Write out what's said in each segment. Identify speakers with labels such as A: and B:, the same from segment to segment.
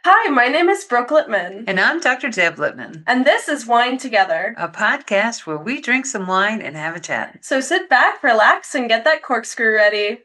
A: Hi, my name is Brooke Littman,
B: And I'm Dr. Deb Littman,
A: and this is Wine Together,
B: a podcast where we drink some wine and have a chat.
A: So sit back, relax, and get that corkscrew ready.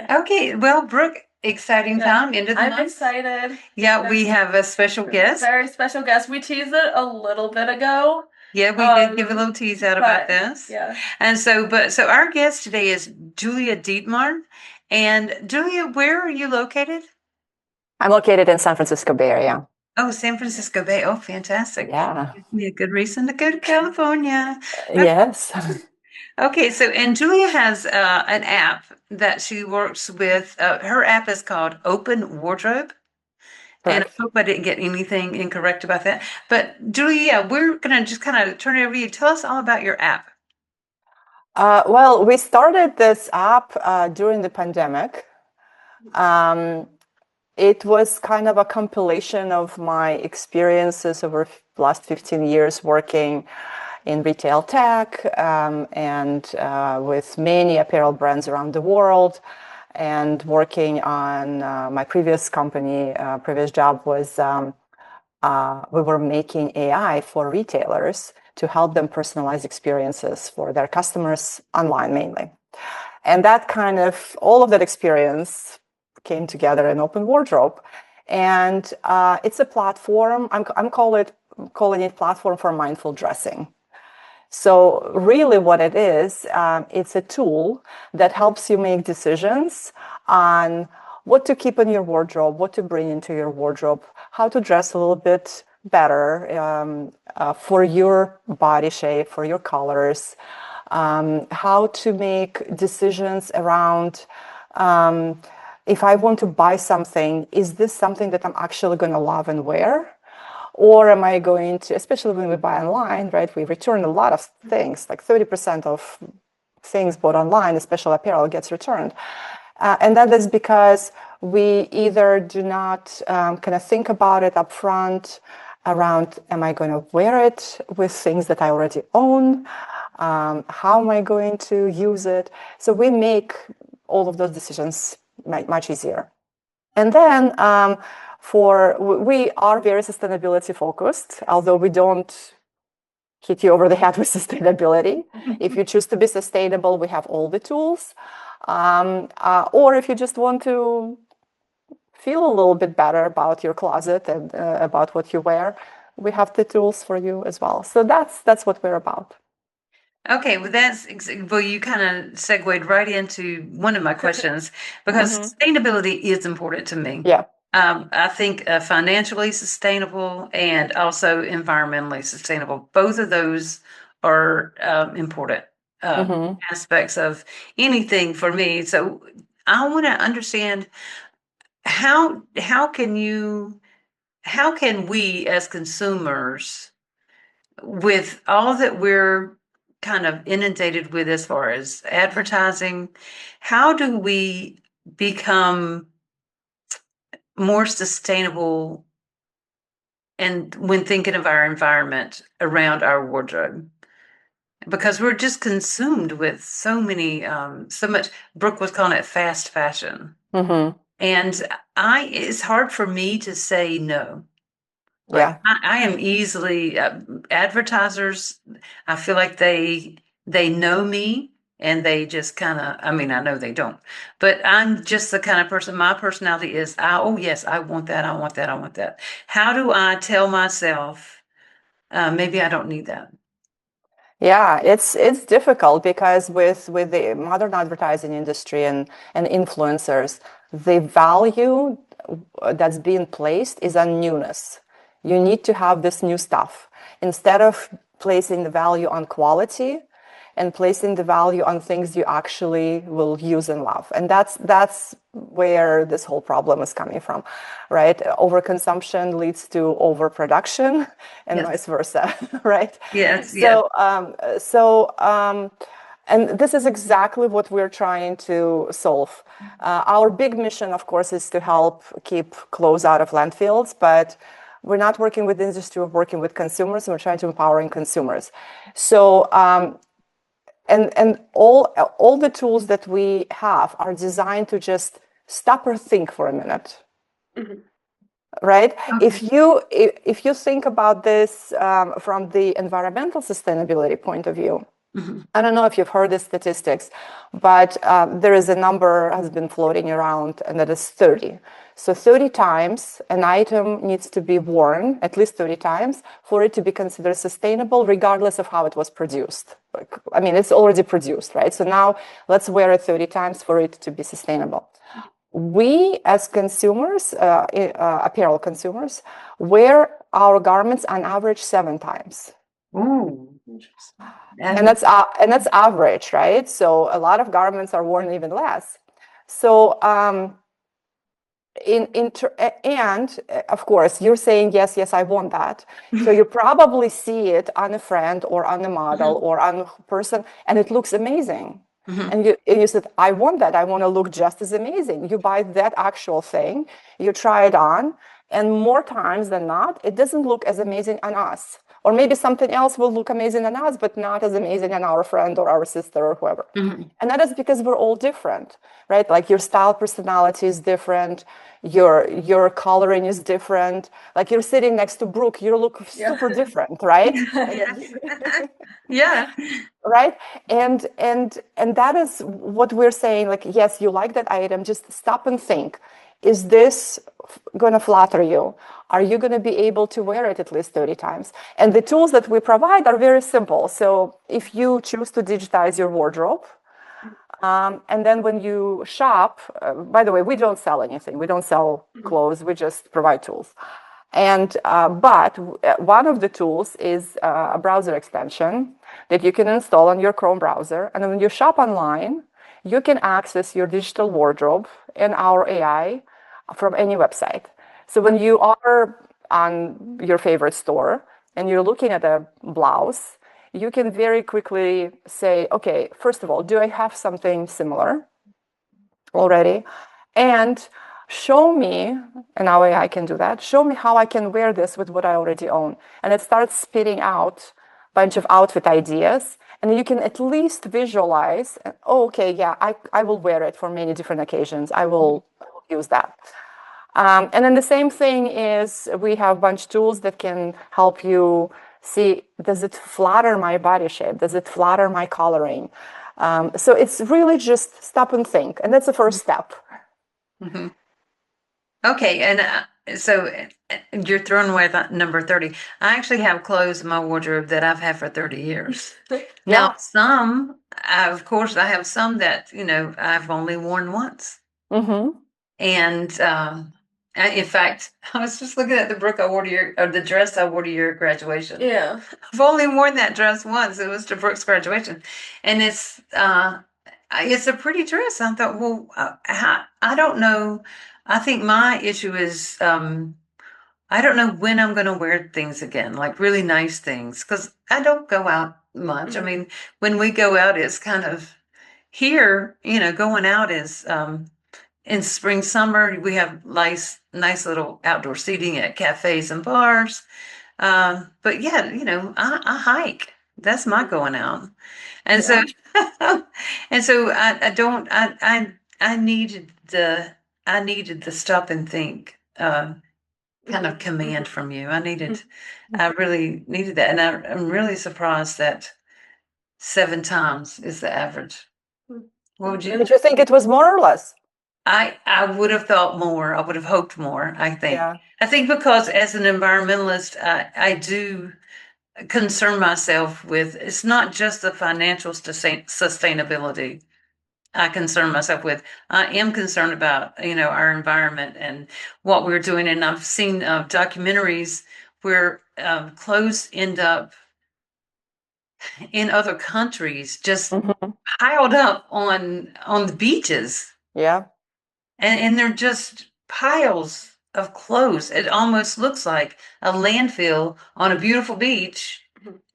B: Okay, well, Brooke, exciting time into the
A: I'm
B: month.
A: excited.
B: Yeah, we have a special guest.
A: Very special guest. We teased it a little bit ago.
B: Yeah, we did give a little tease out about this.
A: Yeah.
B: And so our guest today is Julia Dietmar. And Julia, where are you located?
C: I'm located in San Francisco Bay Area.
B: Oh, San Francisco Bay. Oh, fantastic.
C: Yeah.
B: Gives me a good reason to go to California.
C: Yes.
B: Okay, so and Julia has an app that she works with. Her app is called OpenWardrobe. And I
C: Correct.
B: hope I didn't get anything incorrect about that. But Julia, yeah, we're going to just kind of turn it over to you. Tell us all about your app.
C: Well, we started this app during the pandemic. It was kind of a compilation of my experiences over the last 15 years working in retail tech and with many apparel brands around the world. And working on my previous company, previous job was we were making AI for retailers to help them personalize experiences for their customers online mainly. And that kind of, all of that experience came together in OpenWardrobe. And it's a platform, I'm calling it platform for mindful dressing. So really what it is, it's a tool that helps you make decisions on what to keep in your wardrobe, what to bring into your wardrobe, how to dress a little bit better for your body shape, for your colors, how to make decisions around if I want to buy something, is this something that I'm actually going to love and wear? Or am I going to, especially when we buy online, right? We return a lot of things, like 30% of things bought online, especially apparel, gets returned. And that is because we either do not kind of think about it up front around, am I going to wear it with things that I already own? How am I going to use it? So we make all of those decisions much easier. And then we are very sustainability focused, although we don't hit you over the head with sustainability. If you choose to be sustainable, we have all the tools. Or if you just want to feel a little bit better about your closet and about what you wear, we have the tools for you as well. So that's what we're about.
B: Okay, well, well, you kind of segued right into one of my questions because sustainability is important to me.
C: Yeah.
B: I think financially sustainable and also environmentally sustainable. Both of those are important aspects of anything for me. So I want to understand how can we as consumers, with all that we're kind of inundated with as far as advertising, how do we become more sustainable and when thinking of our environment around our wardrobe? Because we're just consumed with so much, Brooke was calling it fast fashion. And it's hard for me to say no. Like
C: Yeah.
B: I am easily advertisers. I feel like they know me and they just kind of, I mean, I know they don't, but I'm just the kind of person, my personality is, oh yes, I want that, I want that, I want that. How do I tell myself, maybe I don't need that?
C: Yeah, it's difficult because with the modern advertising industry and influencers, the value that's being placed is on newness. You need to have this new stuff instead of placing the value on quality and placing the value on things you actually will use and love. And that's where this whole problem is coming from, right? Overconsumption leads to overproduction and
B: Yes.
C: vice versa, right?
B: Yes, yes.
C: And this is exactly what we're trying to solve. Our big mission, of course, is to help keep clothes out of landfills, but we're not working with the industry, we're working with consumers, and we're trying to empowering consumers. So, and all the tools that we have are designed to just stop or think for a minute.
A: Mhm.
C: Right?
B: Okay.
C: If you think about this from the environmental sustainability point of view,
B: Mhm.
C: I don't know if you've heard the statistics, but there is a number has been floating around, and that is 30. So 30 times an item needs to be worn, at least 30 times, for it to be considered sustainable, regardless of how it was produced. I mean, it's already produced, right? So now let's wear it 30 times for it to be sustainable. We, as consumers, apparel consumers, wear our garments on average 7 times.
B: Ooh,
C: And that's average, right? So a lot of garments are worn even less. So and of course you're saying yes, I want that. So you probably see it on a friend or on a model or on a person, and it looks amazing.
B: Mhm.
C: And you said, I want that. I want to look just as amazing. You buy that actual thing, you try it on, and more times than not, it doesn't look as amazing on us. Or maybe something else will look amazing on us, but not as amazing on our friend or our sister or whoever.
B: Mhm.
C: And that is because we're all different, right? Like your style personality is different, your coloring is different. Like you're sitting next to Brooke, you look
A: Yeah.
C: super different, right?
B: Yeah.
C: Right? And that is what we're saying. Like, yes, you like that item, just stop and think. Is this going to flatter you? Are you going to be able to wear it at least 30 times? And the tools that we provide are very simple. So if you choose to digitize your wardrobe, and then when you shop, by the way, we don't sell anything. We don't sell clothes. We just provide tools. And but one of the tools is a browser extension that you can install on your Chrome browser. And when you shop online, you can access your digital wardrobe and our AI from any website. So when you are on your favorite store and you're looking at a blouse, you can very quickly say, okay, first of all, do I have something similar already? And show me, and now AI can do that, show me how I can wear this with what I already own. And it starts spitting out a bunch of outfit ideas. And you can at least visualize, oh, okay, yeah, I will wear it for many different occasions. I will use that. And then the same thing is we have a bunch of tools that can help you see, does it flatter my body shape? Does it flatter my coloring? So it's really just stop and think. And that's the first step.
B: Mhm. Okay, and so you're throwing away that number 30. I actually have clothes in my wardrobe that I've had for 30 years. Now,
C: Yeah.
B: some, of course, I have some that, I've only worn once.
C: Mm-hmm.
B: And in fact, I was just looking at the book I wore to or the dress I wore to your graduation.
A: Yeah.
B: I've only worn that dress once. It was to Brooke's graduation, and it's a pretty dress. I thought, well, I don't know. I think my issue is I don't know when I'm going to wear things again, like really nice things, because I don't go out much. I mean, when we go out, it's kind of here. Going out is in spring, summer. We have nice little outdoor seating at cafes and bars. But yeah, I hike. That's my going out. And so, and so I don't, I needed the stop and think, kind of command from you. I really needed that. And I'm really surprised that 7 times is the average. What would you?
C: Did you think it was more or less?
B: I would have thought more. I would have hoped more, I think.
C: Yeah.
B: I think because as an environmentalist, I do concern myself with, it's not just the financial sustainability I concern myself with. I am concerned about, our environment and what we're doing. And I've seen documentaries where clothes end up in other countries just
C: Mhm.
B: piled up on the beaches.
C: Yeah.
B: And they're just piles of clothes. It almost looks like a landfill on a beautiful beach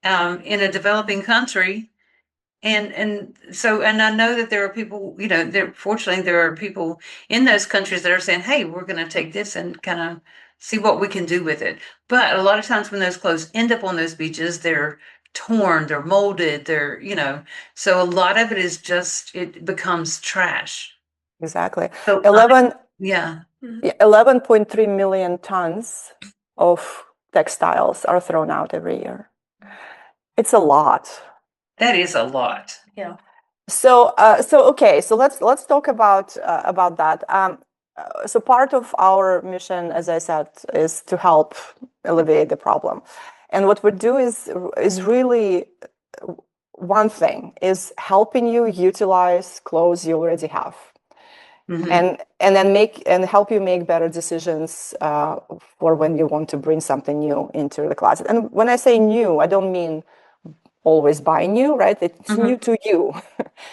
B: in a developing country. And I know that there are people, fortunately there are people in those countries that are saying, hey, we're going to take this and kind of see what we can do with it. But a lot of times when those clothes end up on those beaches, they're torn, they're molded, so a lot of it is just, it becomes trash.
C: Exactly.
B: So
C: 11,
B: yeah,
C: 11.3 million tons of textiles are thrown out every year. It's a lot.
B: that is a lot.
A: Yeah.
C: So, okay. So let's talk about that. So part of our mission, as I said, is to help alleviate the problem, and what we do is really one thing is helping you utilize clothes you already have,
B: Mhm.
C: and then help you make better decisions for when you want to bring something new into the closet. And when I say new, I don't mean always buy new, right? It's new to you.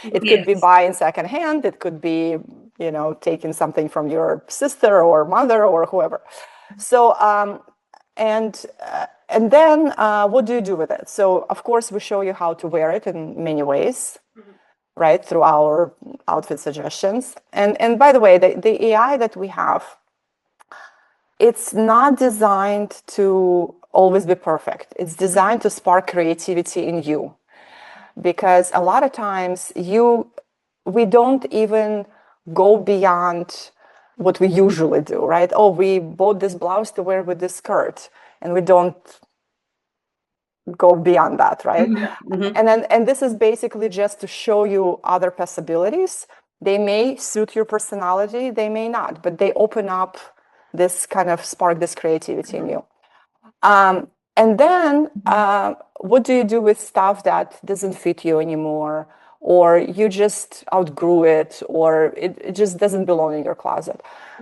C: It could be
B: Yes.
C: buying secondhand. It could be, taking something from your sister or mother or whoever. So, and then what do you do with it? So, of course, we show you how to wear it in many ways, right? Through our outfit suggestions. And by the way, the AI that we have, it's not designed to always be perfect. It's designed to spark creativity in you, because a lot of times we don't even go beyond what we usually do, right? Oh, we bought this blouse to wear with this skirt, and we don't go beyond that, right?
B: Mhm.
C: And this is basically just to show you other possibilities. They may suit your personality, they may not, but they open up this kind of spark this creativity in you. And then what do you do with stuff that doesn't fit you anymore, or you just outgrew it, or it just doesn't belong in your closet?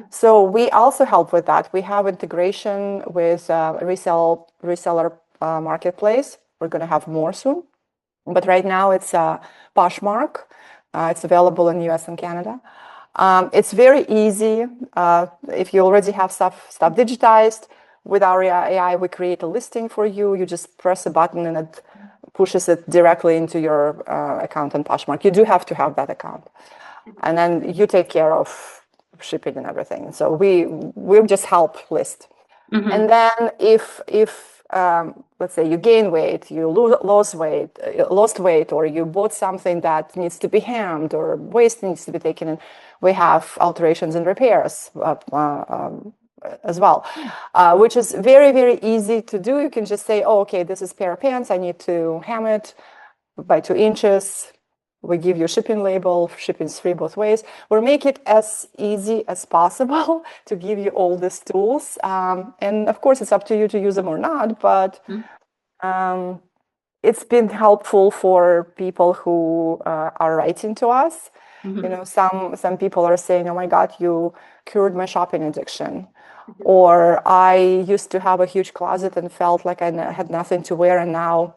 C: So we also help with that. We have integration with reseller marketplace. We're going to have more soon, but right now it's Poshmark. It's available in US and Canada. It's very easy. If you already have stuff digitized, with our AI, we create a listing for you. You just press a button and it pushes it directly into your account on Poshmark. You do have to have that account, and then you take care of shipping and everything. So we just help list. And then if let's say you gain weight, you lost weight, or you bought something that needs to be hemmed or waste needs to be taken in, we have alterations and repairs as well, which is very, very easy to do. You can just say, oh, okay, this is a pair of pants. I need to hem it by 2 inches. We give you a shipping label. Shipping's free both ways. We'll make it as easy as possible to give you all these tools. And of course, it's up to you to use them or not, but it's been helpful for people who are writing to us. Some people are saying, oh my God, you cured my shopping addiction. Or I used to have a huge closet and felt like I had nothing to wear, and now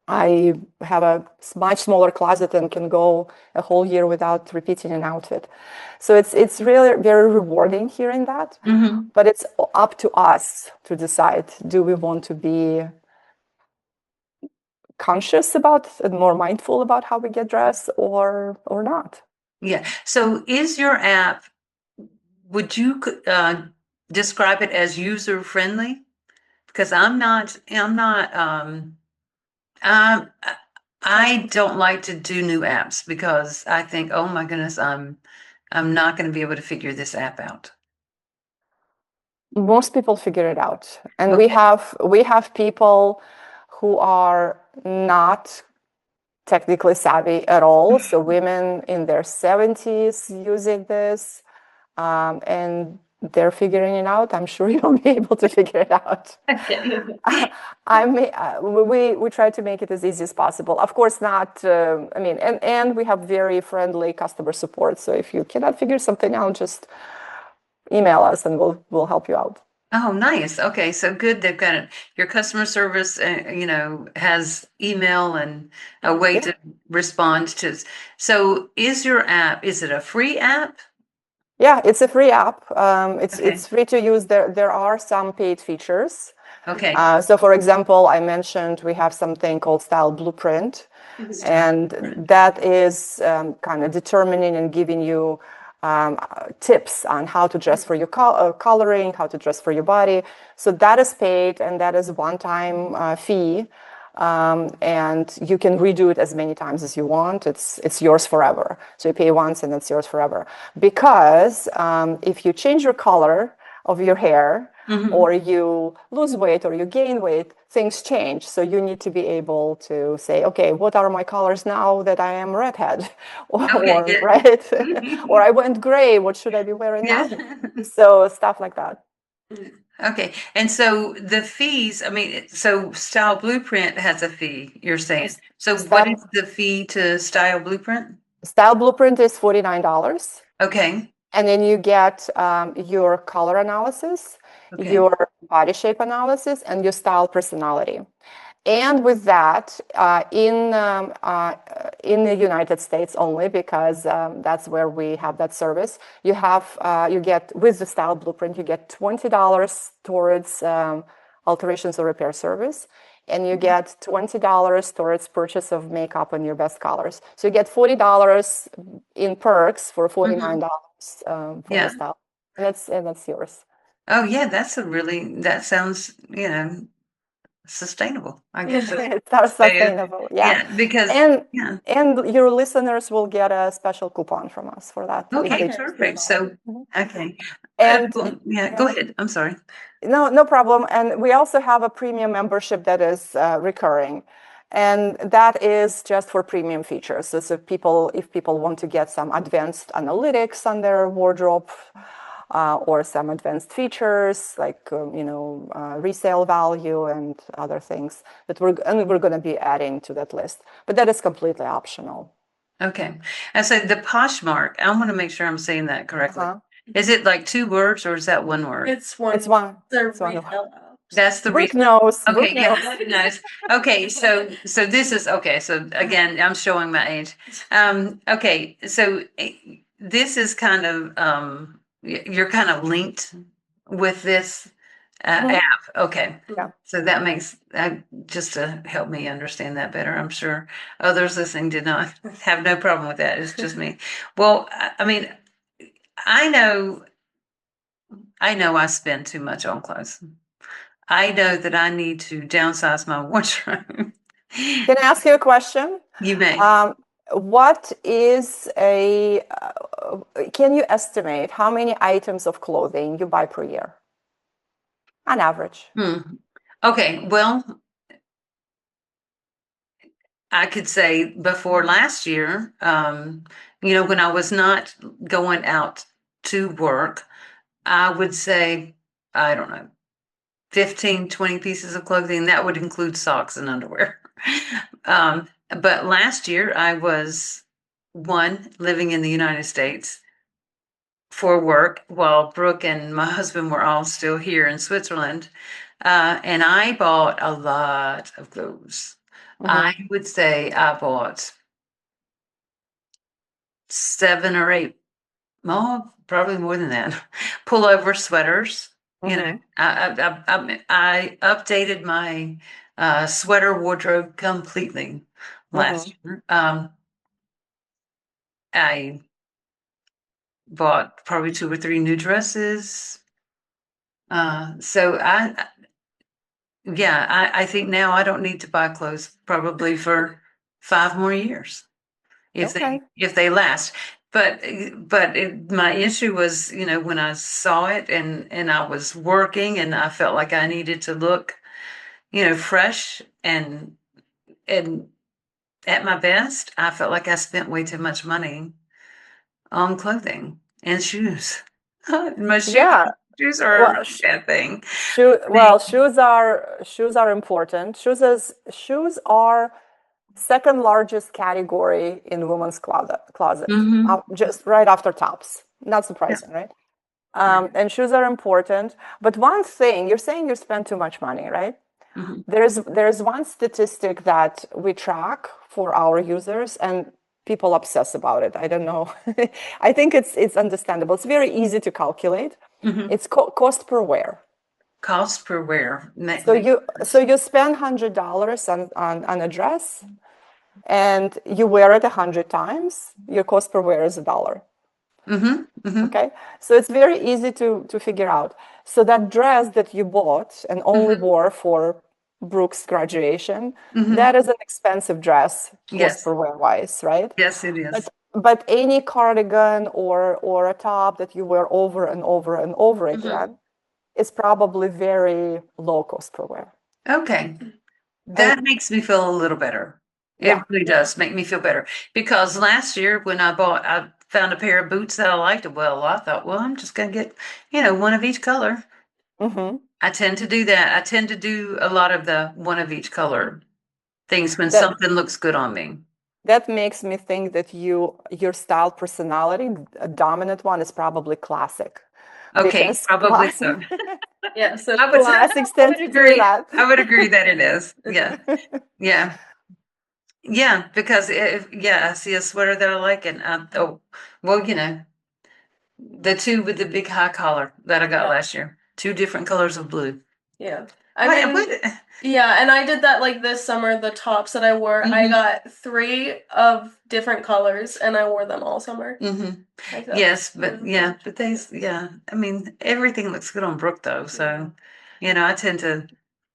C: I have a much smaller closet and can go a whole year without repeating an outfit. So it's really very rewarding hearing that. But it's up to us to decide, do we want to be conscious about and more mindful about how we get dressed or not?
B: Yeah. So is your app, would you describe it as user friendly? Because um, I don't like to do new apps because I think, oh my goodness, I'm not going to be able to figure this app out.
C: Most people figure it out, and
B: Okay.
C: we have people who are not technically savvy at all. So women in their 70s using this, and they're figuring it out. I'm sure you'll be able to figure it out.
A: Okay.
C: We try to make it as easy as possible. Of course, not. I mean, and we have very friendly customer support. So if you cannot figure something out, just email us and we'll help you out.
B: Oh, nice. Okay, so good. They've got it. Your customer service, has email and a way
C: Yeah.
B: to respond to. So, is your app? Is it a free app?
C: Yeah, it's a free app.
B: Okay.
C: It's free to use. There are some paid features.
B: Okay.
C: So, for example, I mentioned we have something called Style Blueprint, and that is kind of determining and giving you tips on how to dress for your coloring, how to dress for your body. So that is paid, and that is one-time fee, and you can redo it as many times as you want. It's yours forever. So you pay once, and it's yours forever. Because if you change your color of your hair, or you lose weight or you gain weight, things change. So you need to be able to say, okay, what are my colors now that I am redhead? Or
B: Okay.
C: right? Or I went gray, what should I be wearing now? So stuff like that.
B: Okay. And so the fees, I mean, so Style Blueprint has a fee, you're saying. So what is the fee to Style Blueprint?
C: Style Blueprint is $49.
B: Okay.
C: And then you get your color analysis,
B: Okay.
C: your body shape analysis, and your style personality. And with that, in the United States only, because that's where we have that service, you get with the Style Blueprint, you get $20 towards alterations or repair service, and you get $20 towards purchase of makeup on your best colors. So you get $40 in perks for $49 for
B: Yeah.
C: the style, and that's yours.
B: Oh, yeah, that sounds, sustainable, I guess.
C: It's not sustainable, yeah.
B: Yeah, because,
C: And
B: yeah.
C: and your listeners will get a special coupon from us for that if
B: Okay,
C: they choose to
B: perfect.
C: sign.
B: So,
C: Mhm.
B: okay.
C: And
B: Well, yeah, go ahead. I'm sorry.
C: no problem. And we also have a premium membership that is recurring. And that is just for premium features. So if people want to get some advanced analytics on their wardrobe, or some advanced features like resale value and other things that we're going to be adding to that list. But that is completely optional.
B: Okay. And so the Poshmark, I want to make sure I'm saying that correctly.
C: Uh-huh.
B: Is it like 2 words or is that one word?
A: It's one.
C: It's one.
A: The
C: It's one.
A: retail
B: That's the
C: Brooke
B: reason.
C: knows.
B: Okay,
C: Brooke knows.
B: yeah, nice. Okay, so this is okay. So again, I'm showing my age. Okay, so this is kind of you're kind of linked with this
C: Mhm.
B: app. Okay,
C: Yeah.
B: so that makes just to help me understand that better. I'm sure others listening did not have no problem with that. It's just me. Well, I mean, I know, I spend too much on clothes. I know that I need to downsize my wardrobe.
C: Can I ask you a question?
B: You may.
C: What is can you estimate how many items of clothing you buy per year on average?
B: Okay, well, I could say before last year, when I was not going out to work, I would say, I don't know, 15, 20 pieces of clothing. That would include socks and underwear. But last year I was living in the United States for work while Brooke and my husband were all still here in Switzerland. And I bought a lot of clothes. I would say I bought 7 or 8, well, probably more than that, pullover sweaters. I updated my sweater wardrobe completely last year. I bought probably 2 or 3 new dresses. So I think now I don't need to buy clothes probably for 5 more years
C: Okay.
B: if they last. But my issue was, when I saw it and I was working and I felt like I needed to look, fresh and at my best, I felt like I spent way too much money on clothing and shoes. My
C: Yeah.
B: shoes are a
C: Well,
B: bad thing.
C: shoes are important. Shoes are second largest category in women's closet,
B: Mm-hmm.
C: just right after tops. Not
B: Yeah.
C: surprising, right? And shoes are important. But one thing, you're saying you spend too much money, right?
B: Mm-hmm.
C: There's one statistic that we track for our users, and people obsess about it. I don't know. I think it's understandable. It's very easy to calculate.
B: Mm-hmm.
C: It's cost per wear.
B: Cost per wear.
C: So you spend $100 on a dress, and you wear it 100 times. Your cost per wear is $1.
B: Mm-hmm. Mm-hmm.
C: Okay, so it's very easy to figure out. So that dress that you bought and only
B: Mm-hmm.
C: wore for Brooke's graduation,
B: Mm-hmm.
C: that is an expensive dress, cost
B: Yes.
C: per wear wise, right?
B: Yes, it
C: But
B: is.
C: but any cardigan or a top that you wear over and over and over
B: Mm-hmm.
C: again is probably very low cost per wear.
B: Okay.
C: And
B: That makes me feel a little better. It
C: yeah,
B: really does make me feel better because last year when I found a pair of boots that I liked, well, I thought, well, I'm just going to get, one of each color.
C: hmm
B: I tend to do that. I tend to do a lot of the one of each color things when
C: that
B: something looks good on me.
C: that makes me think that your style personality, a dominant one, is probably classic,
B: Okay,
C: because
B: probably so.
A: Yeah, so
B: I would say,
C: classics
A: I
C: tend
A: would
C: to do
A: agree.
C: that.
B: I would agree that it is. Yeah. Yeah. Yeah. Because I see a sweater that I like and, well, the two with the big high collar that I got
A: Yeah.
B: last year, two different colors of blue.
A: Yeah. Yeah, and I did that like this summer. The tops that I wore, I
B: Mhm.
A: got 3 of different colors, and I wore them all summer.
B: Mhm.
A: Like that.
B: Yes, but I mean, everything looks good on Brooke though. So, I tend to,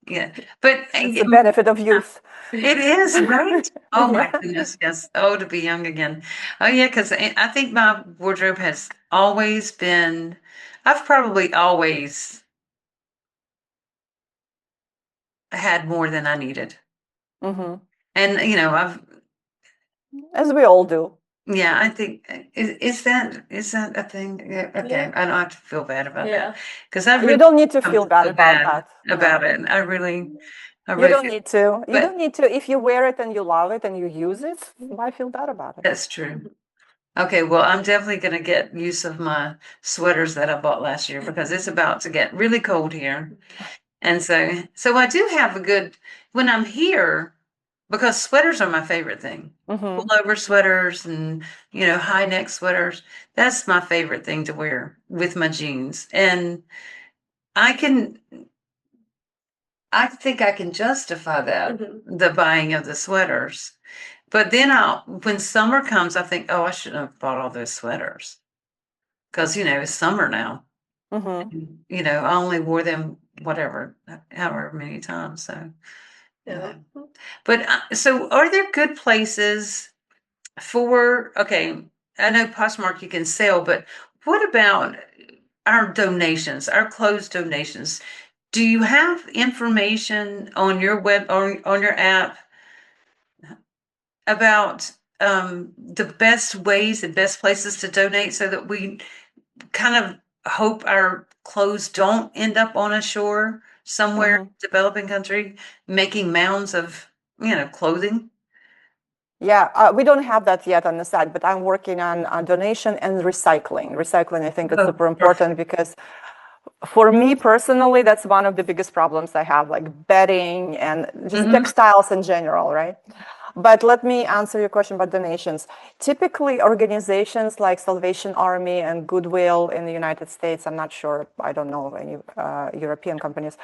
B: yeah, but
C: That's the benefit of youth.
B: it is, right? Oh my
C: Yeah.
B: goodness, yes. Oh, to be young again. Oh yeah, because I think my wardrobe has always been, I've probably always had more than I needed.
C: hmm
B: And, I've,
C: As we all do.
B: yeah, I think, is that a thing? Yeah, okay,
A: Yeah.
B: I don't have to feel bad about that.
A: Yeah.
B: Because I
C: You
B: really
C: don't need to feel
B: feel
C: bad about
B: bad
C: that.
B: about
C: No,
B: it. I
C: you
B: really
C: don't
B: feel,
C: need to. You
B: but
C: don't need to. If you wear it and you love it and you use it, why feel bad about it?
B: that's true. Okay, well, I'm definitely going to get use of my sweaters that I bought last year because it's about to get really cold here. And so I do have when I'm here, because sweaters are my favorite thing.
C: hmm
B: Pullover sweaters and, high neck sweaters. That's my favorite thing to wear with my jeans. And I can, I think I can justify that, the buying of the sweaters. But then when summer comes, I think, oh, I shouldn't have bought all those sweaters because, it's summer now.
C: hmm
B: I only wore them, whatever, however many times. So,
A: Yeah.
B: but so are there good places okay, I know Poshmark you can sell, but what about our donations, our clothes donations? Do you have information on your on your app about the best ways and best places to donate so that we kind of hope our clothes don't end up on a shore somewhere in
C: hmm
B: developing country making mounds of, clothing?
C: Yeah, we don't have that yet on the side, but I'm working on donation and recycling. Recycling, I think, is
B: Oh,
C: super
B: perfect.
C: important because for me personally, that's one of the biggest problems I have, like bedding and just
B: Mm-hmm.
C: textiles in general, right? But let me answer your question about donations. Typically, organizations like Salvation Army and Goodwill in the United States, I'm not sure, I don't know any European companies,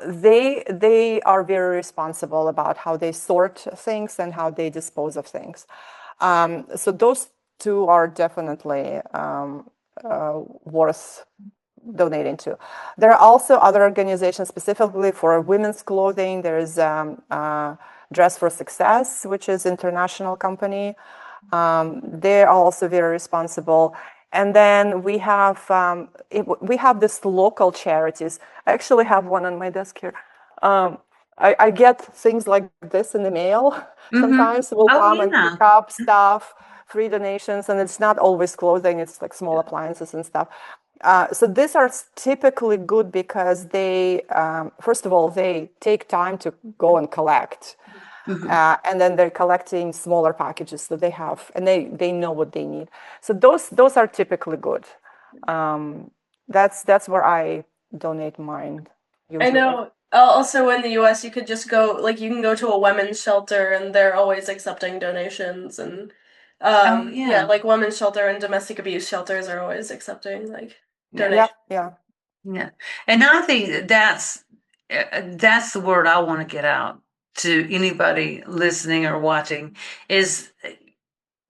C: they are very responsible about how they sort things and how they dispose of things. So those two are definitely worth donating to. There are also other organizations specifically for women's clothing. There's Dress for Success, which is international company. They are also very responsible. And then we have this local charities. I actually have one on my desk here. I get things like this in the mail. Sometimes we'll
B: Oh,
C: come and
B: yeah.
C: pick up stuff, free donations, and it's not always clothing, it's like small appliances and stuff. So these are typically good because they, first of all, they take time to go and collect. And then they're collecting smaller packages that they have, and they know what they need. So those are typically good. That's where I donate mine
A: I
C: usually.
A: know. Also in the US, you could just go, like, you can go to a women's shelter and they're always accepting donations. And
B: Oh,
A: yeah,
B: yeah.
A: like women's shelter and domestic abuse shelters are always accepting like
B: Yeah.
C: Yeah,
A: donations.
C: yeah.
B: Yeah. And I think that's the word I want to get out to anybody listening or watching is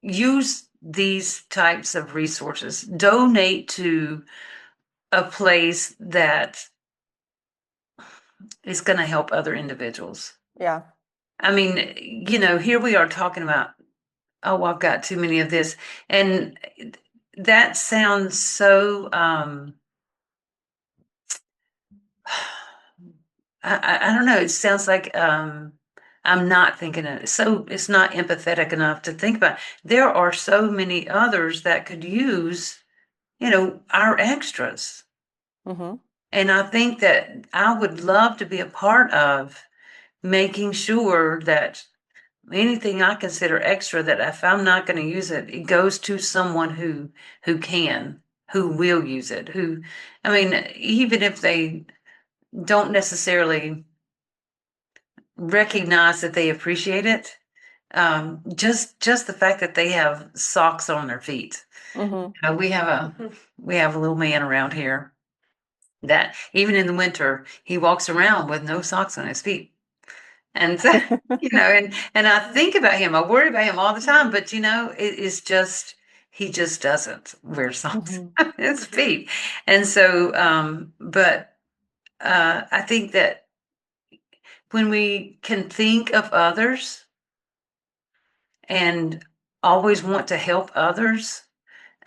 B: use these types of resources. Donate to a place that is going to help other individuals.
C: Yeah.
B: I mean, here we are talking about, oh, I've got too many of this. And that sounds so, I don't know. It sounds like I'm not thinking it. So it's not empathetic enough to think about. There are so many others that could use, our extras.
C: Mm-hmm.
B: And I think that I would love to be a part of making sure that anything I consider extra, that if I'm not going to use it, it goes to someone who can, who will use it, I mean, even if they don't necessarily recognize that they appreciate it, just the fact that they have socks on their feet.
C: Mm-hmm.
B: We have a little man around here that even in the winter he walks around with no socks on his feet. And so, and I think about him, I worry about him all the time, but it is just, he just doesn't wear socks
C: Mm-hmm.
B: on his feet. And so, but I think that when we can think of others and always want to help others,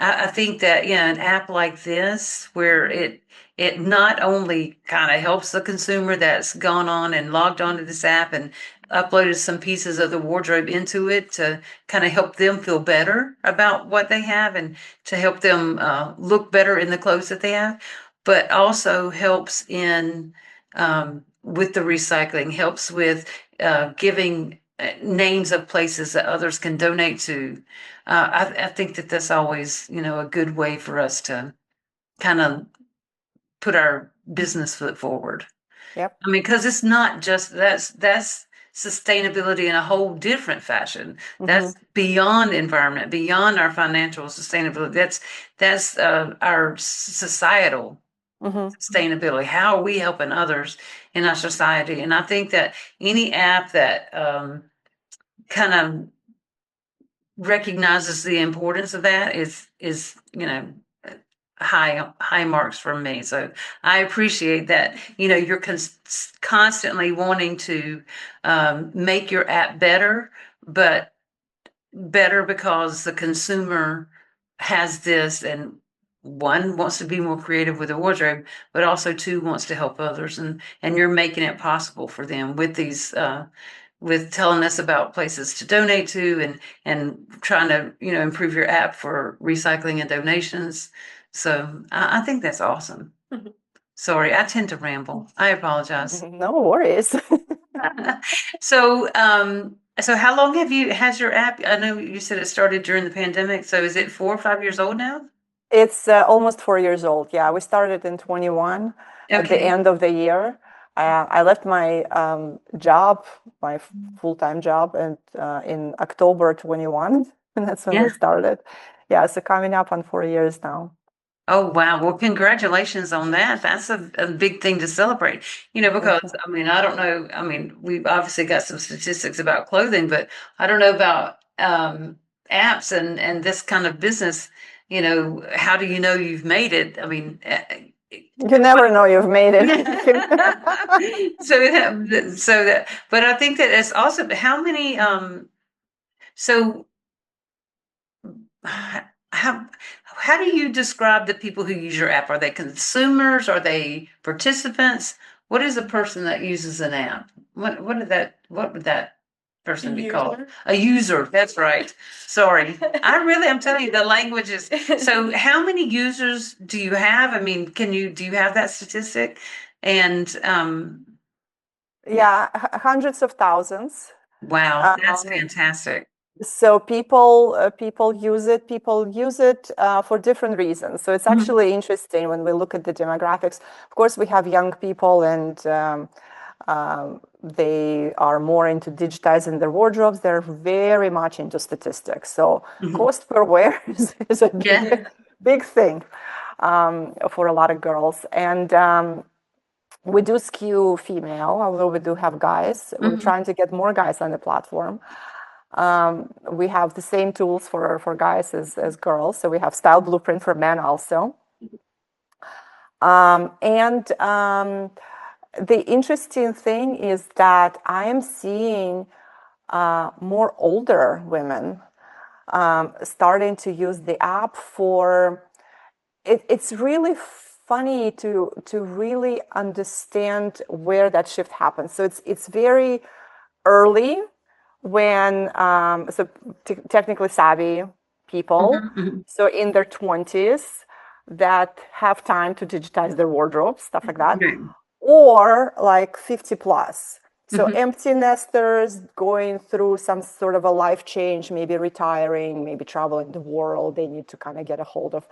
B: I think that, an app like this, where it not only kind of helps the consumer that's gone on and logged onto this app and uploaded some pieces of the wardrobe into it to kind of help them feel better about what they have and to help them look better in the clothes that they have, but also helps in with the recycling, helps with giving names of places that others can donate to. I think that that's always, a good way for us to kind of put our business foot forward.
C: Yep.
B: I mean, because it's not just that's sustainability in a whole different fashion.
C: Mm-hmm.
B: That's beyond environment, beyond our financial sustainability. That's our societal
C: Mm-hmm.
B: sustainability. How are we helping others in our society? And I think that any app that kind of recognizes the importance of that is high marks from me. So I appreciate that. You're constantly wanting to make your app better, but better because the consumer has this, and one wants to be more creative with a wardrobe, but also two wants to help others, and you're making it possible for them with these with telling us about places to donate to, and trying to improve your app for recycling and donations. So I think that's awesome. Sorry, I tend to ramble. I apologize.
C: No worries.
B: So how long has your app? I know you said it started during the pandemic. So is it 4 or 5 years old now?
C: It's almost 4 years old. Yeah, we started in 21 at the
B: Okay.
C: end of the year. I left my job, my full-time job, and in October 21, and that's when we
B: Yeah.
C: started. Yeah, so coming up on 4 years now.
B: Oh, wow. Well, congratulations on that. That's a big thing to celebrate,
C: Thank
B: because
C: you.
B: I mean, I don't know. I mean, we've obviously got some statistics about clothing, but I don't know about apps and this kind of business. How do you know you've made it? I mean,
C: You never know you've made it.
B: but I think that it's also how many, so how how do you describe the people who use your app? Are they consumers? Are they participants? what is a person that uses an app? What would that person be called?
A: User.
B: A user. That's right. Sorry. I'm telling you, the language is. So how many users do you have? I mean, do you have that statistic? And
C: Yeah, hundreds of thousands.
B: wow, that's
C: Um,
B: fantastic.
C: so people use it. People use it for different reasons. So it's
B: Mhm.
C: actually interesting when we look at the demographics. Of course, we have young people, and they are more into digitizing their wardrobes. They're very much into statistics. So
B: Mhm.
C: cost per wear is a
B: Yeah.
C: big thing for a lot of girls. And we do skew female, although we do have guys. We're
B: Mhm.
C: trying to get more guys on the platform. We have the same tools for guys as girls. So we have Style Blueprint for men also. And the interesting thing is that I am seeing more older women starting to use the app for it's really funny to really understand where that shift happens. So it's very early when technically savvy people,
B: Mhm. Mhm.
C: so in their 20s, that have time to digitize their wardrobe, stuff like that,
B: Right.
C: or like 50 plus. So
B: Mhm.
C: empty nesters going through some sort of a life change, maybe retiring, maybe traveling the world. They need to kind of get a hold of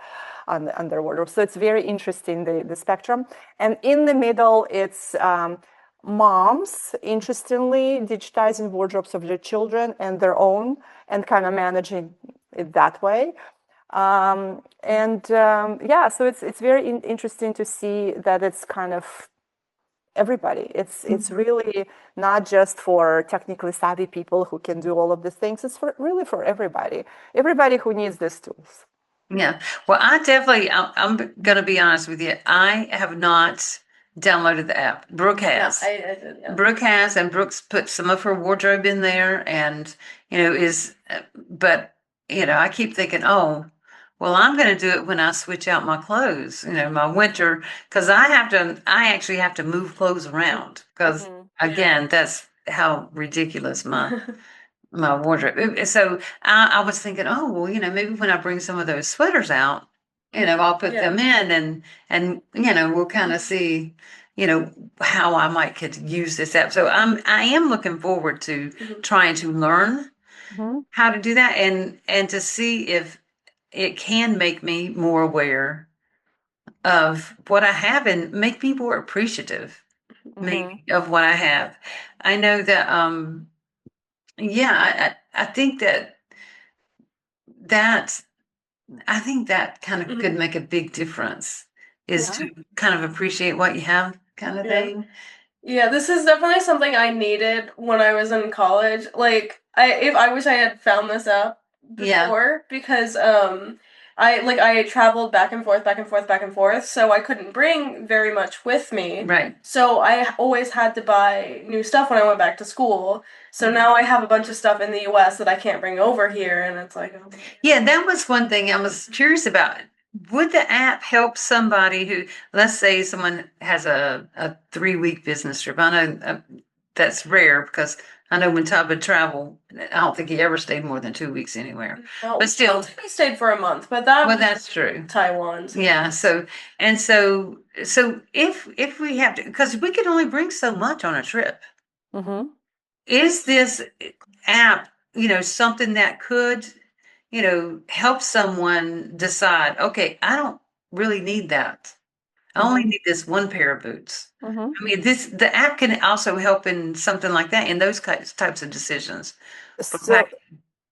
C: on their wardrobe. So it's very interesting, the spectrum. And in the middle, it's moms, interestingly, digitizing wardrobes of their children and their own, and kind of managing it that way. Yeah, so it's very interesting to see that it's kind of everybody. It's really not just for technically savvy people who can do all of these things. It's really for everybody who needs these tools.
B: Yeah. Well, I'm going to be honest with you. I have not downloaded the app. Brooke
A: No,
B: has.
A: I did, yeah.
B: Brooke has, and Brooke's put some of her wardrobe in there, and but I keep thinking, oh, well, I'm going to do it when I switch out my clothes, my winter, because I actually have to move clothes around, because
C: Mhm.
B: again, that's how ridiculous my wardrobe. So I was thinking, oh, well, maybe when I bring some of those sweaters out, I'll put
A: Yeah.
B: them in, and we'll kind of see, how I might could use this app. So I am looking forward to
A: Mhm.
B: trying to learn
C: Mhm.
B: how to do that, and to see if it can make me more aware of what I have and make me more appreciative,
C: Mhm.
B: maybe, of what I have. I know that yeah, I think that I think that kind of could
A: Mhm.
B: make a big difference, is
C: Yeah.
B: to kind of appreciate what you have, kind of
A: Yeah.
B: thing.
A: Yeah, this is definitely something I needed when I was in college. Like, I wish I had found this app
B: Yeah,
A: before because I traveled back and forth, back and forth, back and forth, so I couldn't bring very much with me.
B: right.
A: So I always had to buy new stuff when I went back to school. So now I have a bunch of stuff in the US that I can't bring over here, and it's like, oh.
B: Yeah, that was one thing I was curious about. Would the app help somebody who, let's say someone has a 3 week business trip? I know that's rare, because I know when Todd would travel, I don't think he ever stayed more than 2 weeks anywhere.
A: No,
B: But still,
A: one time we stayed for a month, but that
B: well,
A: was
B: that's true.
A: Taiwan. So
B: Yeah. So if we have to, because we can only bring so much on a trip,
C: Mhm.
B: is this app, something that could, help someone decide, okay, I don't really need that. I only
C: Mhm.
B: need this one pair of boots.
C: Mhm.
B: I mean, the app can also help in something like that, in those types of decisions. For
C: So
B: pack.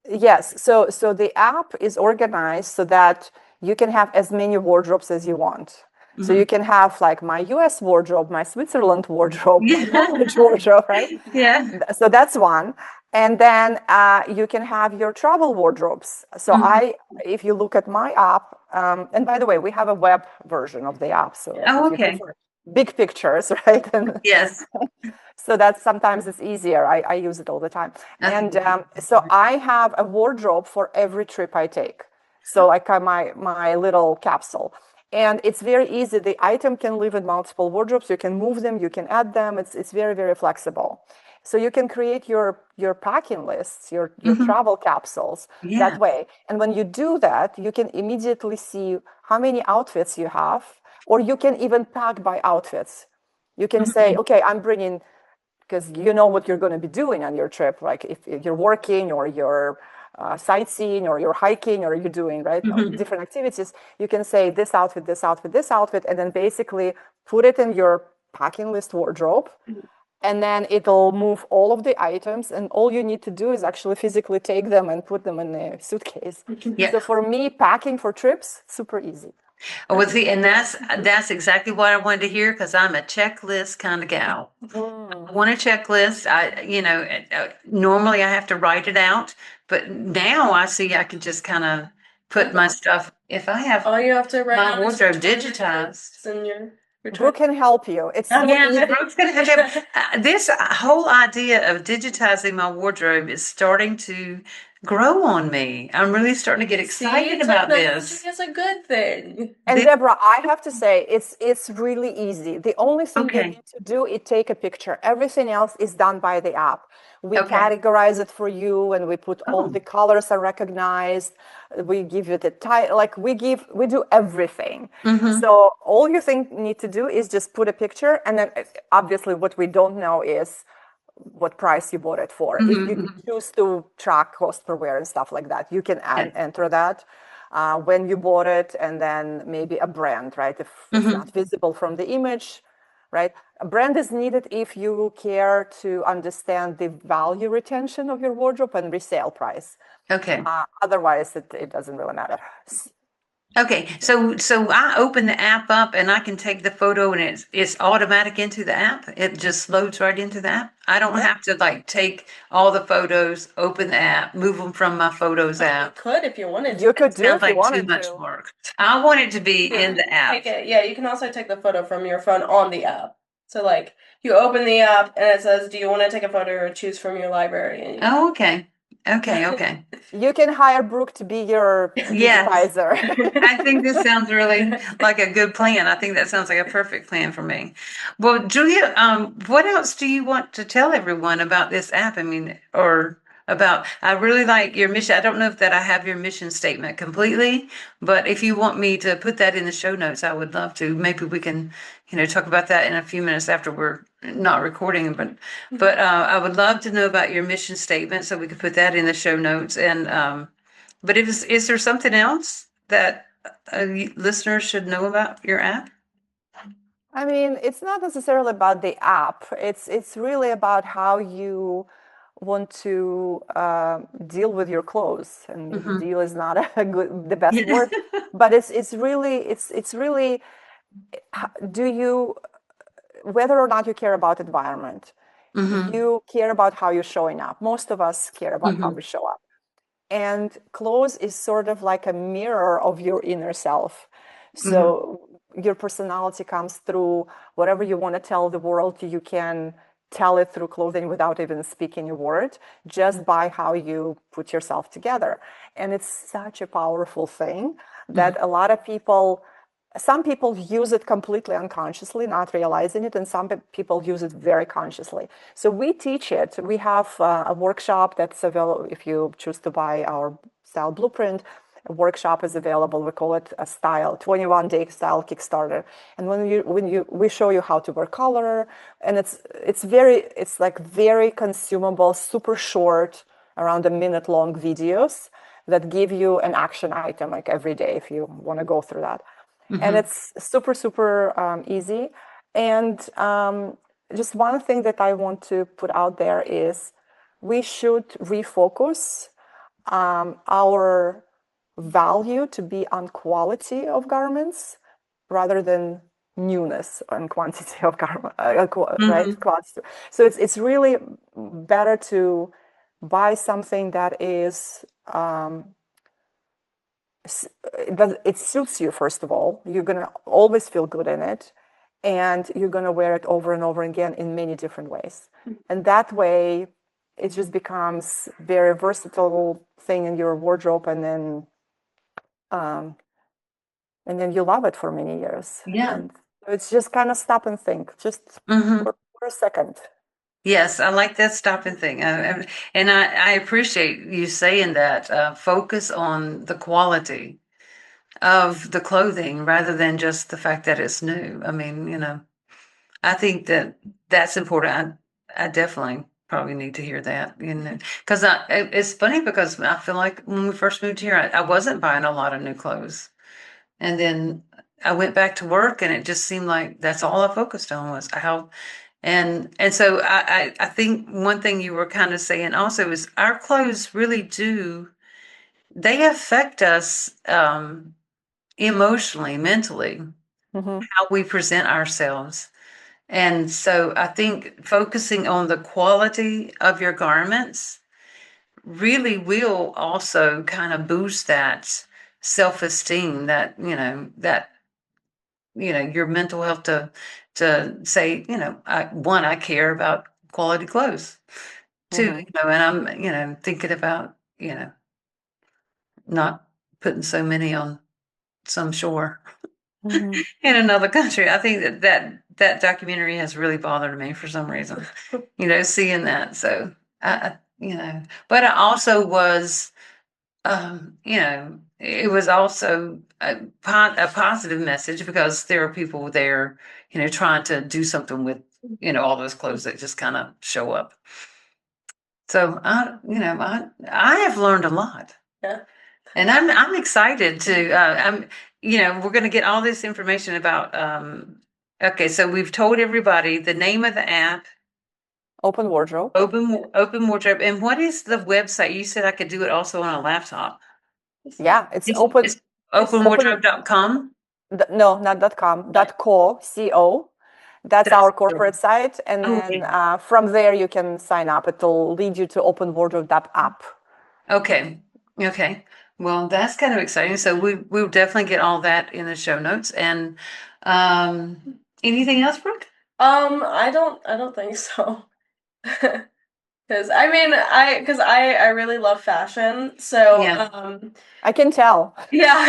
C: yes, so the app is organized so that you can have as many wardrobes as you want. So
B: Mhm.
C: you can have like my US wardrobe, my Switzerland wardrobe, my
B: Yeah.
C: college wardrobe, right?
B: Yeah.
C: So that's one. And then you can have your travel wardrobes. So
B: Mhm.
C: if you look at my app, and by the way, we have a web version of the app. So like
B: Oh,
C: if you
B: okay.
C: prefer big pictures, right? And
B: Yes.
C: so that's sometimes it's easier. I use it all the time.
B: That's
C: And so I have a wardrobe for every trip I take. So like my little capsule. And it's very easy. The item can live in multiple wardrobes. You can move them, you can add them. It's very, very flexible. So you can create your packing lists, your travel capsules that
B: Yeah.
C: way. And when you do that, you can immediately see how many outfits you have, or you can even pack by outfits. You can say, okay, I'm bringing, because you know what you're going to be doing on your trip. Like if you're working or you're sightseeing or you're hiking or you're doing different activities, you can say this outfit, this outfit, this outfit, and then basically put it in your packing list wardrobe. And then it'll move all of the items, and all you need to do is actually physically take them and put them in a suitcase.
B: Yeah.
C: So for me, packing for trips, super easy.
B: Oh, well, see, and that's exactly what I wanted to hear because I'm a checklist kind of gal. I want a checklist. Normally I have to write it out, but now I see I can just kind of put my stuff. If I have
A: All you have to write
B: my
A: down is
B: wardrobe
A: your
B: digitized.
A: and your
C: Brooke can help you. It's so
B: Yeah,
C: easy.
B: Brooke's gonna have this whole idea of digitizing my wardrobe is starting to grow on me. I'm really starting to get excited about this.
A: Technology is a good thing.
C: And
B: This-
C: Deborah, I have to say, it's really easy. The only thing you
B: Okay.
C: need to do is take a picture. Everything else is done by the app. We
B: Okay.
C: categorize it for you, and we put all
B: Oh.
C: the colors are recognized. We give you the title, like we do everything. So all you need to do is just put a picture, and then obviously what we don't know is what price you bought it for. If you choose to track cost per wear and stuff like that, you can enter that. When you bought it, and then maybe a brand, right? If it's not visible from the image, right? A brand is needed if you care to understand the value retention of your wardrobe and resale price.
B: Okay.
C: Otherwise, it doesn't really matter.
B: Okay. So I open the app up and I can take the photo and it's automatic into the app. It just loads right into the app. I don't have to like take all the photos, open the app, move them from my photos
A: You
B: app.
A: could if you wanted to.
C: You could do
B: Sounds
C: if you
B: like too
C: wanted
B: much
C: to.
B: work. I want it to be in the app.
A: Take it. Yeah, you can also take the photo from your phone on the app. So like you open the app and it says, "Do you want to take a photo or choose from your library?" And
B: Oh, okay. Okay.
C: You can hire Brooke to be your
B: Yes.
C: digitizer.
B: I think this sounds really like a good plan. I think that sounds like a perfect plan for me. Well, Julia, what else do you want to tell everyone about this app? I mean, or about, I really like your mission. I don't know if that I have your mission statement completely, but if you want me to put that in the show notes, I would love to. Maybe we can, talk about that in a few minutes after we're not recording, but I would love to know about your mission statement so we could put that in the show notes. And, but is there something else that listeners should know about your app?
C: I mean, it's not necessarily about the app. It's really about how you want to deal with your clothes. And maybe deal is not the best word, but it's really do you, whether or not you care about environment, you care about how you're showing up. Most of us care about how we show up. And clothes is sort of like a mirror of your inner self. So your personality comes through whatever you want to tell the world, you can tell it through clothing without even speaking a word, just by how you put yourself together. And it's such a powerful thing that a lot of people, some people use it completely unconsciously, not realizing it, and some people use it very consciously. So we teach it. We have a workshop that's available if you choose to buy our style blueprint. A workshop is available. We call it a style 21-day style Kickstarter. And we show you how to wear color, and it's like very consumable, super short, around a minute long videos that give you an action item like every day if you want to go through that. And it's super easy. And just one thing that I want to put out there is we should refocus our value to be on quality of garments rather than newness and quantity of garment, right? Quantity. So it's really better to buy something that is it suits you. First of all, you're gonna always feel good in it, and you're gonna wear it over and over again in many different ways. And that way it just becomes very versatile thing in your wardrobe, and then and then you love it for many years.
B: Yeah.
C: And it's just kind of stop and think, just for a second.
B: Yes, I like that stopping thing. And I appreciate you saying that. Focus on the quality of the clothing rather than just the fact that it's new. I mean, I think that that's important. I definitely probably need to hear that, because it's funny because I feel like when we first moved here, I wasn't buying a lot of new clothes. And then I went back to work and it just seemed like that's all I focused on was how. And so I think one thing you were kind of saying also is our clothes really do, they affect us emotionally, mentally, how we present ourselves. And so I think focusing on the quality of your garments really will also kind of boost that self-esteem, your mental health to say, I care about quality clothes. Too, and I'm, thinking about, not putting so many on some shore in another country. I think that documentary has really bothered me for some reason, seeing that. So but I also was, it was also a positive message because there are people there, trying to do something with, all those clothes that just kind of show up. So I have learned a lot.
A: Yeah.
B: And I'm excited to we're going to get all this information about okay, so we've told everybody the name of the app,
C: OpenWardrobe.
B: OpenWardrobe, and what is the website? You said I could do it also on a laptop.
C: Yeah, it's
B: It's openwardrobe.com.
C: No, not .com, .co, C-O. That's our corporate site. And then from there, you can sign up. It'll lead you to OpenWardrobe.app.
B: Okay. Okay. Well, that's kind of exciting. So we'll definitely get all that in the show notes. And anything else, Brooke?
A: I don't think so. Because I really love fashion, so
B: Yeah.
C: I can tell.
A: Yeah,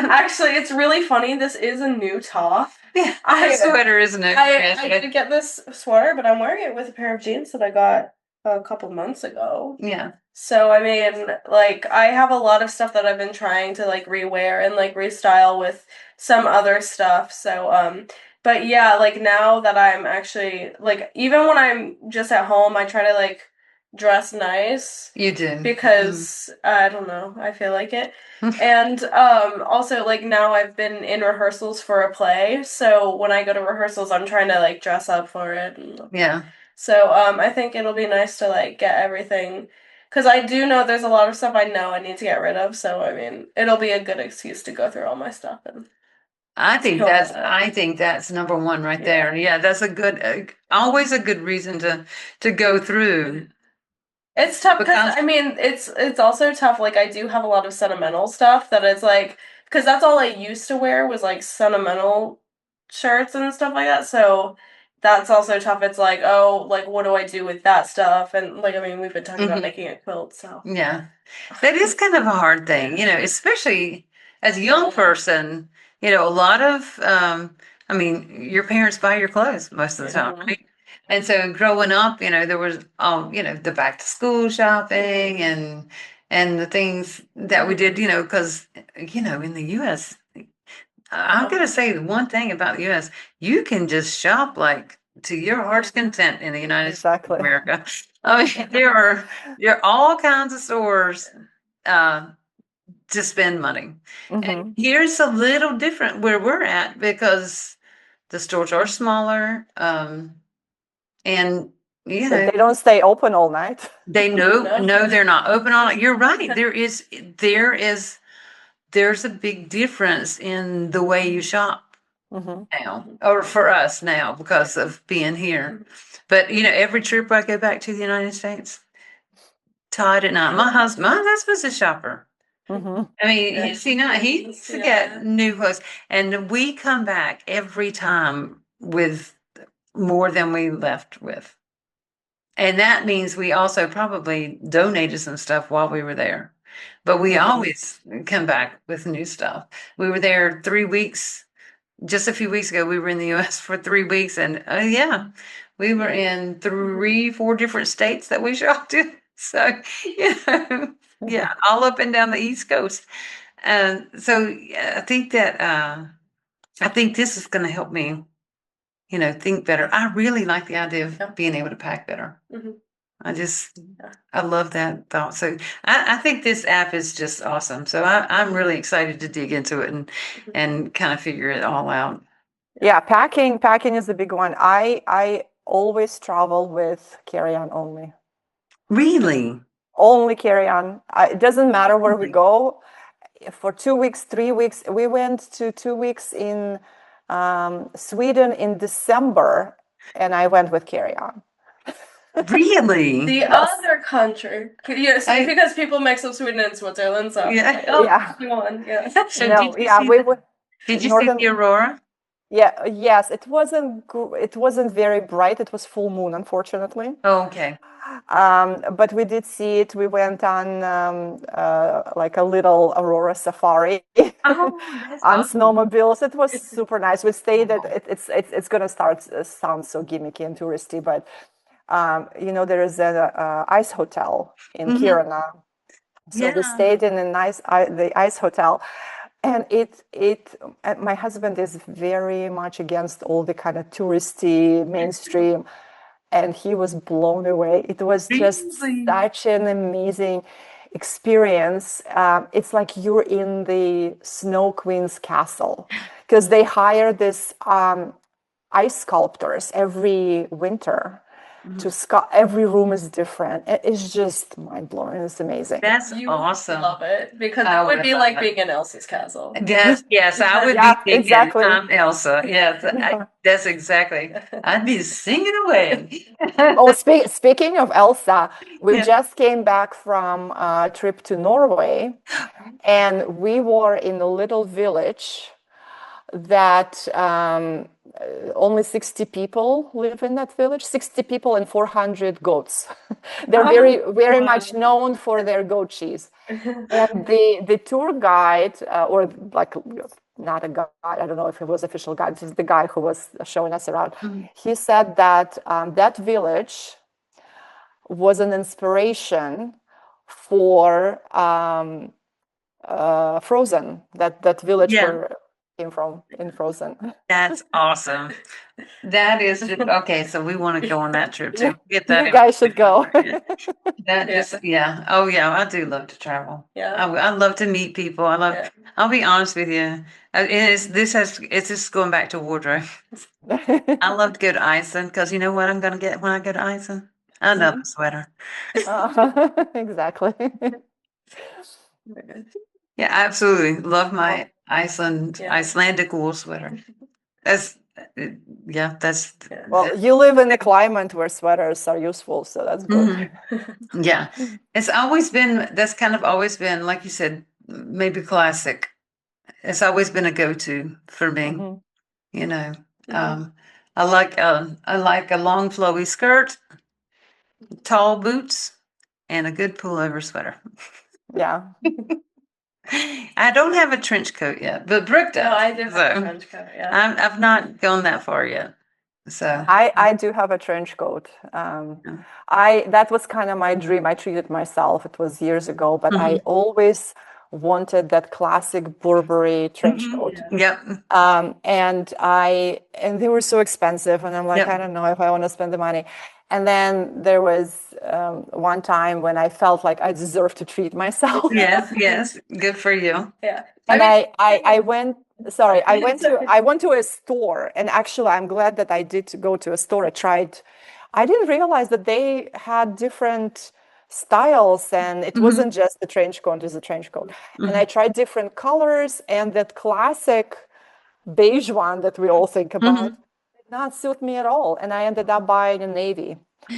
A: actually, it's really funny. This is a new top.
B: Yeah, a sweater is new.
A: I did get this sweater, but I'm wearing it with a pair of jeans that I got a couple months ago.
B: Yeah.
A: So I mean, like, I have a lot of stuff that I've been trying to like rewear and like restyle with some other stuff. So but yeah, like now that I'm actually like, even when I'm just at home, I try to like dress nice.
B: You do.
A: Because I don't know, I feel like it. And also like now I've been in rehearsals for a play, so when I go to rehearsals I'm trying to like dress up for it.
B: Yeah.
A: So I think it'll be nice to like get everything, because I do know there's a lot of stuff I know I need to get rid of, so I mean it'll be a good excuse to go through all my stuff. And
B: I think that's number one right there. Yeah, that's a good, always a good reason to go through.
A: It's tough because I mean it's also tough. Like, I do have a lot of sentimental stuff that it's like, because that's all I used to wear was like sentimental shirts and stuff like that. So that's also tough. It's like, oh, like what do I do with that stuff? And like, I mean, we've been talking about making a quilt, so
B: Yeah, that is kind of a hard thing, especially as a young person. A lot of, I mean, your parents buy your clothes most of the time, right? And so growing up, there was, the back to school shopping and the things that we did, because, in the U.S., I'm gonna say the one thing about the U.S., you can just shop like to your heart's content in the United States of America. I mean, there are all kinds of stores to spend money. And here's a little different where we're at because the stores are smaller, and
C: they don't stay open all night.
B: They no, they're not open all night. You're right. There's a big difference in the way you shop now, or for us now because of being here. But every trip I go back to the United States, Todd and I, my husband's a shopper. I mean, he's got new clothes, and we come back every time with more than we left with. And that means we also probably donated some stuff while we were there. but we always come back with new stuff. We were there 3 weeks. Just a few weeks ago, we were in the U.S. for 3 weeks, and yeah, we were in 4 different states that we shopped in. So, yeah, all up and down the East Coast. And so yeah, I think this is going to help me, think better. I really like the idea of being able to pack better. I love that thought. So I think this app is just awesome. So I'm really excited to dig into it and kind of figure it all out.
C: Yeah, packing is a big one. I always travel with carry-on only.
B: Really?
C: Only carry-on. It doesn't matter where we go. For 2 weeks, 3 weeks, we went to 2 weeks in Sweden in December, and I went with carry-on.
B: Really?
A: The other country, because people mix up Sweden and Switzerland, so
C: yeah.
B: So
C: no,
B: did you see the aurora?
C: Yeah, yes, it wasn't very bright. It was full moon, unfortunately.
B: Oh, okay.
C: But we did see it. We went on like a little aurora safari on snowmobiles. It was super nice. We stayed at it's gonna sound so gimmicky and touristy, but there is an ice hotel in Kiruna. So we stayed in the ice hotel. And my husband is very much against all the kind of touristy mainstream, and he was blown away. It was just such an amazing experience. It's like you're in the Snow Queen's castle, because they hire this ice sculptors every winter to sculpt. Every room is different. It's just mind-blowing. It's amazing.
B: That's awesome.
A: Love it, because it would be like being in Elsie's castle.
B: Yes, I would be thinking
C: exactly.
B: I'm Elsa. Yes, that's exactly. I'd be singing away.
C: Speaking of Elsa, we just came back from a trip to Norway, and we were in a little village that only 60 people live in that village. 60 people and 400 goats. They're very much known for their goat cheese. And the tour guide, or like not a guide, I don't know if it was official guide, just the guy who was showing us around. He said that that village was an inspiration for Frozen. That village where came from in Frozen.
B: That's awesome. That is just, okay. So we want to go on that trip too. Get that.
C: You guys should go.
B: Oh yeah, I do love to travel.
A: Yeah,
B: I love to meet people. I'll be honest with you. It's just going back to wardrobe. I love to go to Iceland, because you know what I'm going to get when I go to Iceland? Another sweater.
C: Exactly.
B: Yeah, absolutely. Love my Icelandic wool sweater.
C: Well, you live in a climate where sweaters are useful, so that's good.
B: Yeah. That's kind of always been, like you said, maybe classic. It's always been a go-to for me. I like a long flowy skirt, tall boots, and a good pullover sweater.
C: Yeah.
B: I don't have a trench coat yet, but Brooke does.
A: No, I do have a trench coat. Yeah,
B: I've not gone that far yet. So
C: I do have a trench coat. That was kind of my dream. I treated myself. It was years ago, but I always wanted that classic Burberry trench coat.
B: Yep.
C: And they were so expensive, and I'm like, I don't know if I want to spend the money. And then there was one time when I felt like I deserved to treat myself.
B: Yes, good for you.
A: Yeah.
C: And I went to a store, and actually I'm glad that I did go to a store. I didn't realize that they had different styles, and it wasn't just the trench coat, it was a trench coat. And I tried different colors, and that classic beige one that we all think about did not suit me at all. And I ended up buying a navy,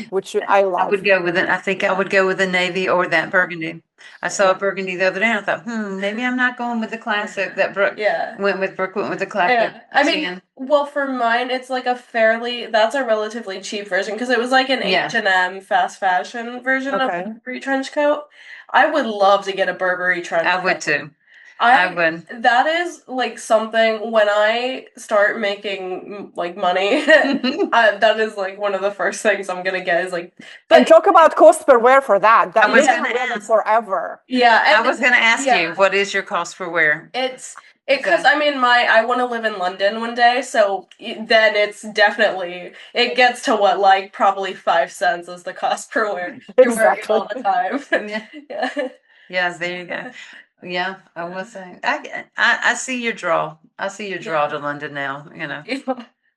C: which I love.
B: I would go with it. I think I would go with a navy or that burgundy. I saw a burgundy the other day, and I thought, maybe I'm not going with the classic that Brooke went with. Brooke went with the classic.
A: Yeah. I mean, well, for mine, it's like that's a relatively cheap version, because it was like an H&M fast fashion version of the trench coat. I would love to get a Burberry trench
B: I
A: coat.
B: would too. I would.
A: That is like something when I start making like money, that is like one of the first things I'm gonna get is like. But
C: and talk about cost per wear for that. That
B: I was
C: you
B: gonna
C: can wear it
B: ask.
C: forever.
A: Yeah,
B: I was gonna ask you, what is your cost per wear?
A: Because I mean, I want to live in London one day, so then it's definitely it gets to what like probably 5 cents is the cost per wear. You're wearing it all the time.
B: Yeah.
A: Yeah.
B: Yeah, there you go. Yeah, I was saying, I see your draw. I see your draw to London now. You know,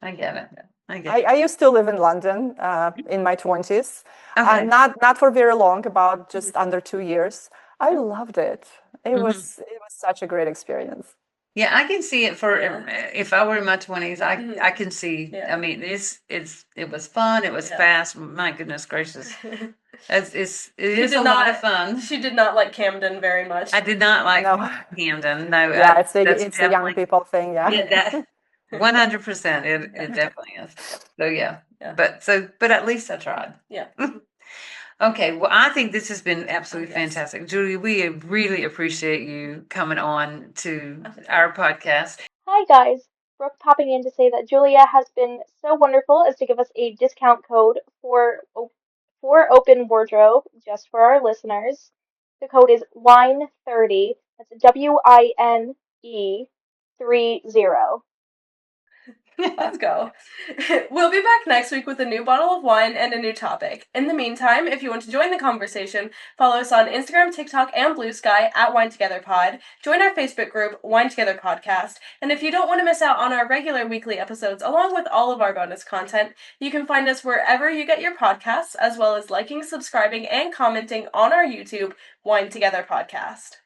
B: I get it. I get it.
C: I used to live in London in my 20s.
B: Okay.
C: Not for very long, about just under 2 years. I loved it. It was such a great experience.
B: Yeah, I can see it for if I were in my 20s, I can see.
A: Yeah.
B: I mean, it was fun. It was fast. My goodness gracious, it is a lot of fun.
A: She did not like Camden very much.
B: I did not like
C: No.
B: Camden. No,
C: Yeah, it's a young people thing. Yeah.
B: Yeah, that 100%. It definitely is. So yeah. But at least I tried.
A: Yeah.
B: Okay, well, I think this has been absolutely fantastic. Julie, we really appreciate you coming on to our podcast.
D: Hi, guys. Brooke popping in to say that Julia has been so wonderful as to give us a discount code for OpenWardrobe just for our listeners. The code is WINE30. That's WINE30.
A: Let's go. We'll be back next week with a new bottle of wine and a new topic. In the meantime, if you want to join the conversation, follow us on Instagram, TikTok, and Blue Sky at Wine Together Pod. Join our Facebook group, Wine Together Podcast. And if you don't want to miss out on our regular weekly episodes, along with all of our bonus content, you can find us wherever you get your podcasts, as well as liking, subscribing, and commenting on our YouTube, Wine Together Podcast.